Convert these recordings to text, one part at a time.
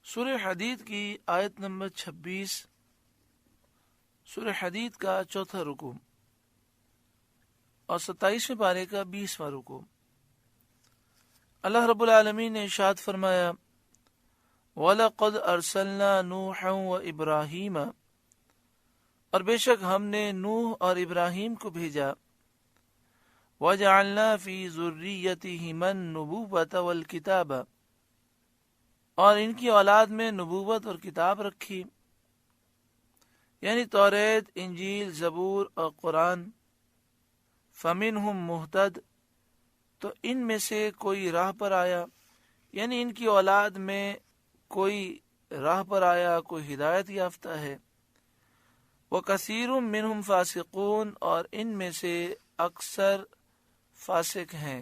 سورہ حدید کی آیت نمبر 26، سورہ حدید کا چوتھا رکوع اور 27ویں پارے کا 20واں رکوع۔ اللہ رب العالمین نے ارشاد فرمایا، وَلَقَدْ أَرْسَلْنَا نُوحًا وَإِبْرَاهِيمَ، اور بے شک ہم نے نوح اور ابراہیم کو بھیجا، وَجَعَلْنَا فِي ذُرِّيَّتِهِمَا النُّبُوَّةَ وَالْكِتَابَ، اور ان کی اولاد میں نبوت اور کتاب رکھی، یعنی توریت، انجیل، زبور اور قرآن۔ فَمِنْهُمْ مُهْتَدٍ، تو ان میں سے کوئی راہ پر آیا، یعنی ان کی اولاد میں کوئی راہ پر آیا، کوئی ہدایت یافتہ ہے۔ وَكَثِيرٌ مِّنْهُمْ فَاسِقُونَ، اور ان میں سے اکثر فاسق ہیں،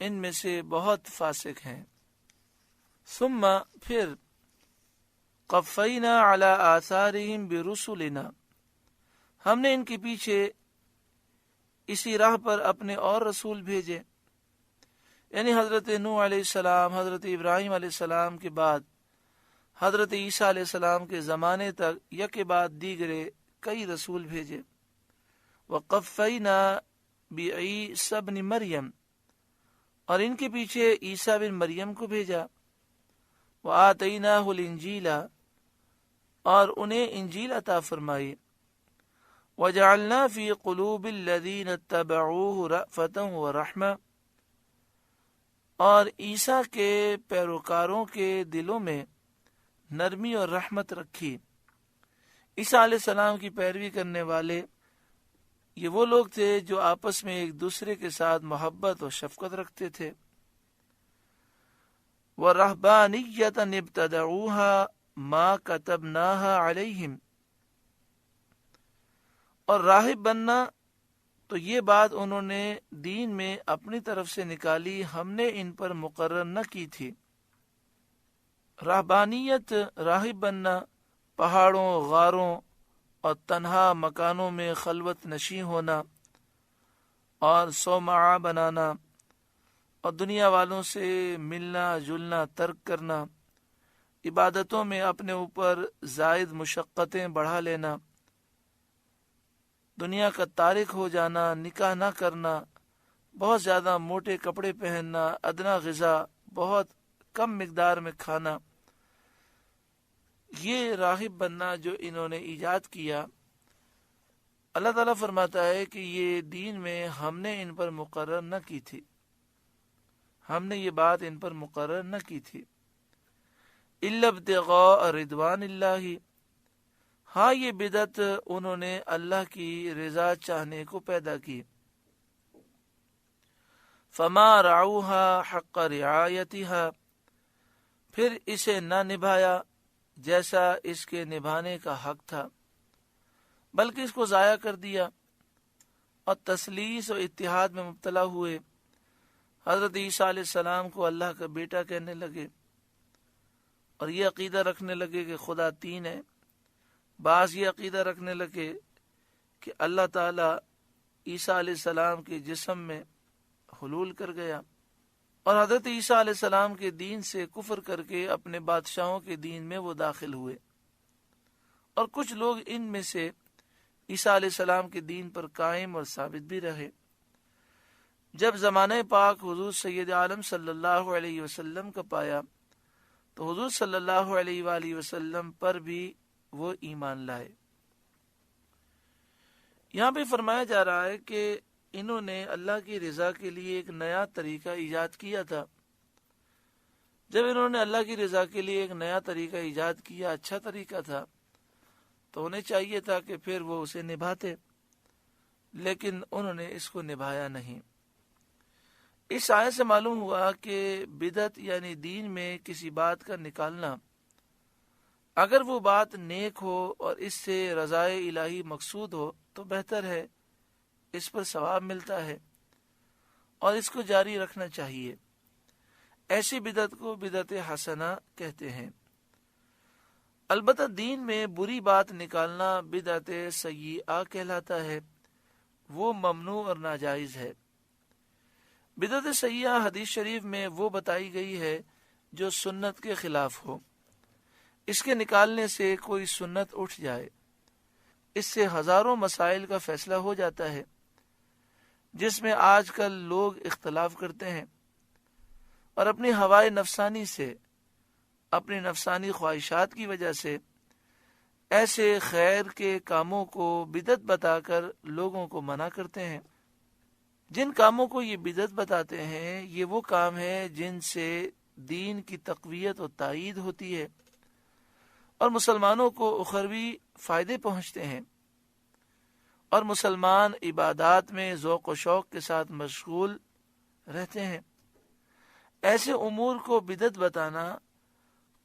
ان میں سے بہت فاسق ہیں۔ ثم پھر قفینا علی آثارہم برسلنا، ہم نے ان کے پیچھے اسی راہ پر اپنے اور رسول بھیجے، یعنی حضرت نوح علیہ السلام، حضرت ابراہیم علیہ السلام کے بعد حضرت عیسیٰ علیہ السلام کے زمانے تک یک بعد دیگرے کئی رسول بھیجے۔ وقفینا بعیسی ابن مریم، اور ان کے پیچھے عیسیٰ بن مریم کو بھیجا۔ وآتیناہ الانجیل، اور انہیں انجیل عطا فرمائی۔ وجعلنا فی قلوب الذین اتبعوہ رأفۃ ورحمۃ، اور عیسیٰ کے پیروکاروں کے دلوں میں نرمی اور رحمت رکھی۔ عیسیٰ علیہ السلام کی پیروی کرنے والے یہ وہ لوگ تھے جو آپس میں ایک دوسرے کے ساتھ محبت اور شفقت رکھتے تھے۔ وَرَهْبَانِيَّةً ابْتَدَعُوهَا مَا كَتَبْنَاهَا عَلَيْهِمْ، اور راہب بننا، تو یہ بات انہوں نے دین میں اپنی طرف سے نکالی، ہم نے ان پر مقرر نہ کی تھی۔ رہبانیت، راہب بننا، پہاڑوں، غاروں اور تنہا مکانوں میں خلوت نشین ہونا اور صومعہ بنانا اور دنیا والوں سے ملنا جلنا ترک کرنا، عبادتوں میں اپنے اوپر زائد مشقتیں بڑھا لینا، دنیا کا تارک ہو جانا، نکاح نہ کرنا، بہت زیادہ موٹے کپڑے پہننا، ادنا غذا بہت کم مقدار میں کھانا، یہ راہب بننا جو انہوں نے ایجاد کیا، اللہ تعالیٰ فرماتا ہے کہ یہ دین میں ہم نے ان پر مقرر نہ کی تھی، ہم نے یہ بات ان پر مقرر نہ کی تھی۔ الا ابتغاء رضوان اللہ، ہاں یہ بدعت انہوں نے اللہ کی رضا چاہنے کو پیدا کی۔ فما رعوها حق رعایتها، پھر اسے نہ نبھایا جیسا اس کے نبھانے کا حق تھا، بلکہ اس کو ضائع کر دیا اور تثلیث و اتحاد میں مبتلا ہوئے۔ حضرت عیسیٰ علیہ السلام کو اللہ کا بیٹا کہنے لگے اور یہ عقیدہ رکھنے لگے کہ خدا تین ہے۔ بعض یہ عقیدہ رکھنے لگے کہ اللہ تعالیٰ عیسیٰ علیہ السلام کے جسم میں حلول کر گیا، اور حضرت عیسیٰ علیہ السلام کے دین سے کفر کر کے اپنے بادشاہوں کے دین میں وہ داخل ہوئے، اور کچھ لوگ ان میں سے عیسیٰ علیہ السلام کے دین پر قائم اور ثابت بھی رہے۔ جب زمانہ پاک حضور سید عالم صلی اللہ علیہ وسلم کا پایا تو حضور صلی اللہ علیہ وآلہ وسلم پر بھی وہ ایمان لائے۔ یہاں پہ فرمایا جا رہا ہے کہ انہوں نے اللہ کی رضا کے لیے ایک نیا طریقہ ایجاد کیا تھا۔ جب انہوں نے اللہ کی رضا کے لیے ایک نیا طریقہ ایجاد کیا، اچھا طریقہ تھا، تو انہیں چاہیے تھا کہ پھر وہ اسے نبھاتے، لیکن انہوں نے اس کو نبھایا نہیں۔ اس آیت سے معلوم ہوا کہ بدعت یعنی دین میں کسی بات کا نکالنا، اگر وہ بات نیک ہو اور اس سے رضائے الہی مقصود ہو تو بہتر ہے، اس پر ثواب ملتا ہے اور اس کو جاری رکھنا چاہیے۔ ایسی بدعت کو بدعت حسنہ کہتے ہیں۔ البتہ دین میں بری بات نکالنا بدعت سیئہ کہلاتا ہے، وہ ممنوع اور ناجائز ہے۔ بدعت سیئہ حدیث شریف میں وہ بتائی گئی ہے جو سنت کے خلاف ہو، اس کے نکالنے سے کوئی سنت اٹھ جائے، اس سے ہزاروں مسائل کا فیصلہ ہو جاتا ہے جس میں آج کل لوگ اختلاف کرتے ہیں، اور اپنی ہوائے نفسانی سے، اپنی نفسانی خواہشات کی وجہ سے ایسے خیر کے کاموں کو بدعت بتا کر لوگوں کو منع کرتے ہیں۔ جن کاموں کو یہ بدعت بتاتے ہیں یہ وہ کام ہے جن سے دین کی تقویت و تائید ہوتی ہے اور مسلمانوں کو اخروی فائدے پہنچتے ہیں، اور مسلمان عبادات میں ذوق و شوق کے ساتھ مشغول رہتے ہیں۔ ایسے امور کو بدعت بتانا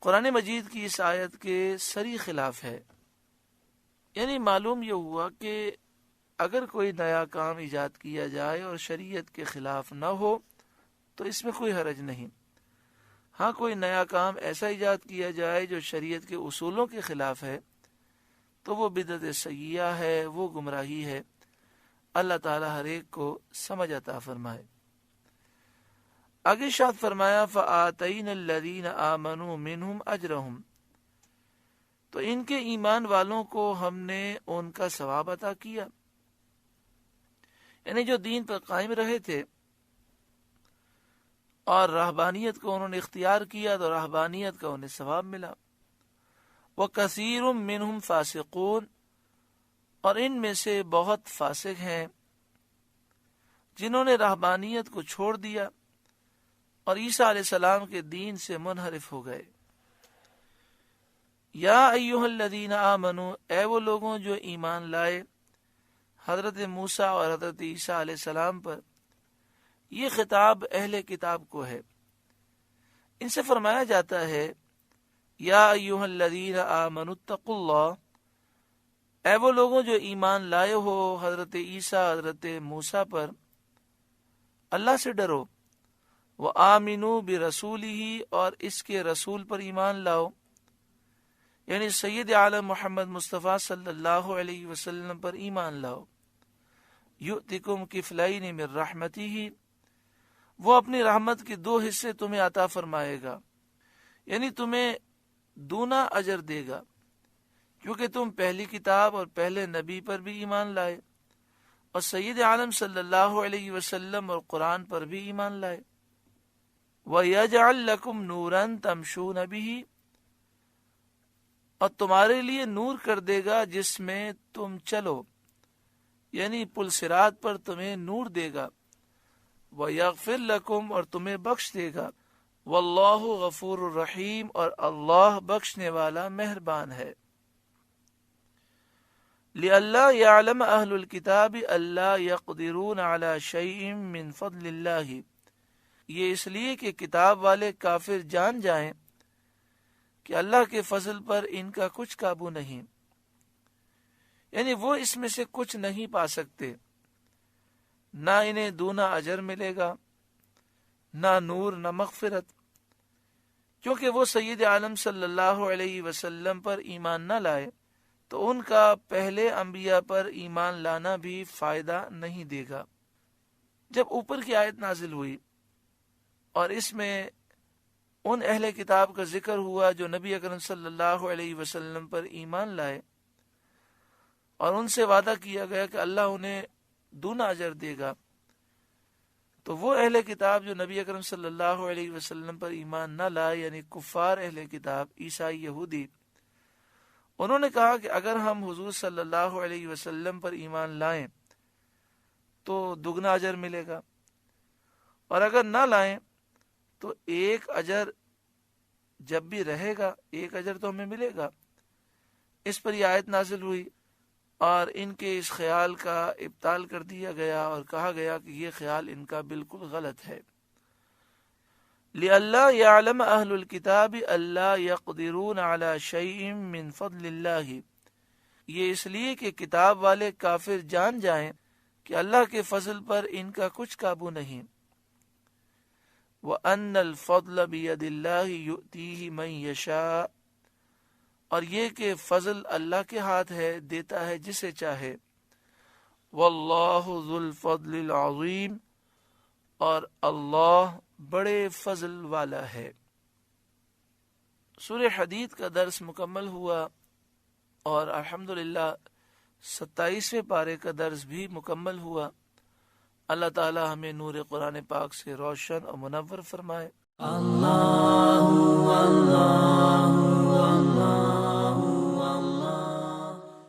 قرآن مجید کی اس آیت کے سری خلاف ہے۔ یعنی معلوم یہ ہوا کہ اگر کوئی نیا کام ایجاد کیا جائے اور شریعت کے خلاف نہ ہو تو اس میں کوئی حرج نہیں۔ ہاں، کوئی نیا کام ایسا ایجاد کیا جائے جو شریعت کے اصولوں کے خلاف ہے تو وہ بدعت سیئہ ہے، وہ گمراہی ہے۔ اللہ تعالی ہر ایک کو سمجھ عطا فرمائے۔ آگے ارشاد فرمایا فَآتَيْنَا الَّذِينَ آمَنُوا مِنْهُمْ أَجْرَهُمْ، تو ان کے ایمان والوں کو ہم نے ان کا ثواب عطا کیا، یعنی جو دین پر قائم رہے تھے اور رہبانیت کو انہوں نے اختیار کیا تو رہبانیت کا انہیں ثواب ملا۔ وَكَثِيرٌ مِّنْهُمْ فَاسِقُونَ، اور ان میں سے بہت فاسق ہیں جنہوں نے رہبانیت کو چھوڑ دیا اور عیسیٰ علیہ السلام کے دین سے منحرف ہو گئے۔ یا ایھا الذین آمنوا، اے وہ لوگوں جو ایمان لائے حضرت موسیٰ اور حضرت عیسیٰ علیہ السلام پر۔ یہ خطاب اہل کتاب کو ہے۔ ان سے فرمایا جاتا ہے یا ایھا الذین آمنوا اتقوا اللہ، اے وہ لوگوں جو ایمان لائے ہو حضرت عیسیٰ حضرت موسیٰ پر، اللہ سے ڈرو۔ وآمنوا برسولہ، اور اس کے رسول پر ایمان لاؤ، یعنی سید عالم محمد مصطفیٰ صلی اللہ علیہ وسلم پر ایمان لاؤ۔ یؤتکم کفلین من رحمتہ، وہ اپنی رحمت کے 2 حصے تمہیں عطا فرمائے گا، یعنی تمہیں دونا اجر دے گا، کیونکہ تم پہلی کتاب اور پہلے نبی پر بھی ایمان لائے اور سید عالم صلی اللہ علیہ وسلم اور قرآن پر بھی ایمان لائے۔ وَيَجْعَلْ لَكُمْ نُورًا تَمْشُونَ بِهِ، اور تمہارے لیے نور کر دے گا جس میں تم چلو، یعنی پل صراط پر تمہیں نور دے گا۔ وَيَغْفِرْ لَكُمْ، اور تمہیں بخش دے گا۔ وَاللَّهُ غَفُورٌ رَحِيمٌ، اور اللہ بخشنے والا مہربان ہے۔ لِأَلَّا يَعْلَمَ أَهْلُ الْكِتَابِ أَلَّا يَقْدِرُونَ عَلَى شَيْءٍ مِّن فَضْلِ اللَّهِ، یہ اس لیے کہ کتاب والے کافر جان جائیں کہ اللہ کے فضل پر ان کا کچھ قابو نہیں، یعنی وہ اس میں سے کچھ نہیں پا سکتے، نہ انہیں دونا اجر ملے گا، نہ نور نہ مغفرت، کیونکہ وہ سید عالم صلی اللہ علیہ وسلم پر ایمان نہ لائے تو ان کا پہلے انبیاء پر ایمان لانا بھی فائدہ نہیں دے گا۔ جب اوپر کی آیت نازل ہوئی اور اس میں ان اہل کتاب کا ذکر ہوا جو نبی اکرم صلی اللہ علیہ وسلم پر ایمان لائے اور ان سے وعدہ کیا گیا کہ اللہ انہیں دونا اجر دے گا، تو وہ اہل کتاب جو نبی اکرم صلی اللہ علیہ وسلم پر ایمان نہ لائے، یعنی کفار اہل کتاب عیسائی یہودی، انہوں نے کہا کہ اگر ہم حضور صلی اللہ علیہ وسلم پر ایمان لائیں تو دگنا اجر ملے گا، اور اگر نہ لائیں تو 1 اجر جب بھی رہے گا 1 اجر تو ہمیں ملے گا۔ اس پر یہ آیت نازل ہوئی اور ان کے اس خیال کا ابطال کر دیا گیا اور کہا گیا کہ یہ خیال ان کا بالکل غلط ہے۔ لِأَلَّا يَعْلَمَ أَهْلُ الْكِتَابِ أَلَّا يَقْدِرُونَ عَلَى شَيْءٍ مِّن فَضْلِ اللَّهِ، یہ اس لیے کہ کتاب والے کافر جان جائیں کہ اللہ کے فضل پر ان کا کچھ قابو نہیں۔ وَأَنَّ الْفَضْلَ بِيَدِ اللَّهِ يُؤْتِيهِ مَن يَشَاءُ، اور یہ کہ فضل اللہ کے ہاتھ ہے، دیتا ہے جسے چاہے۔ واللہ ذو الفضل العظیم، اور اللہ بڑے فضل والا ہے۔ سورہ حدید کا درس مکمل ہوا، اور الحمدللہ 27ویں پارے کا درس بھی مکمل ہوا۔ اللہ تعالی ہمیں نور قرآن پاک سے روشن اور منور فرمائے۔ اللہ اللہ اللہ